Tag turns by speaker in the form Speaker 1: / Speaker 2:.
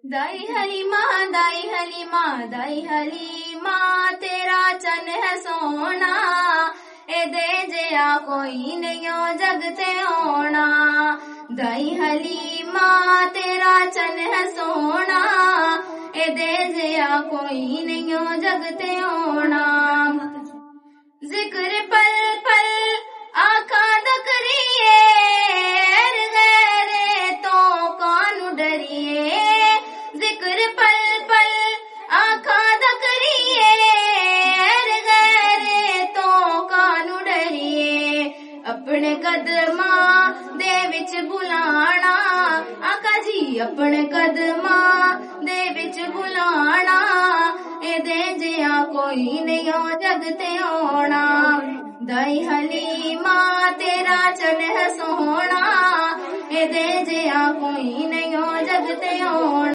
Speaker 1: दाई हलीमा दाई हलीमा दाई हलीमा तेरा चन है सोना एदे जिया कोई नहीं जग ते होना। दाई हलीमा तेरा चन है सोना एदे जिया कोई नहीं जग ते होना। जिक्र पल पल आका दा करिए गैरे तो कानू डरिए। जिक्र पल पल आका दा करिए गैरे तो कानू डरिए। अपने कदमां दे विच बुलाना आका जी अपने कदमां दे विच बुलाना एदे जिया कोई नहीं जग ते होना। दाई हलीमा तेरा चन है सोना एदे जिया कोई नहीं जग ते होना।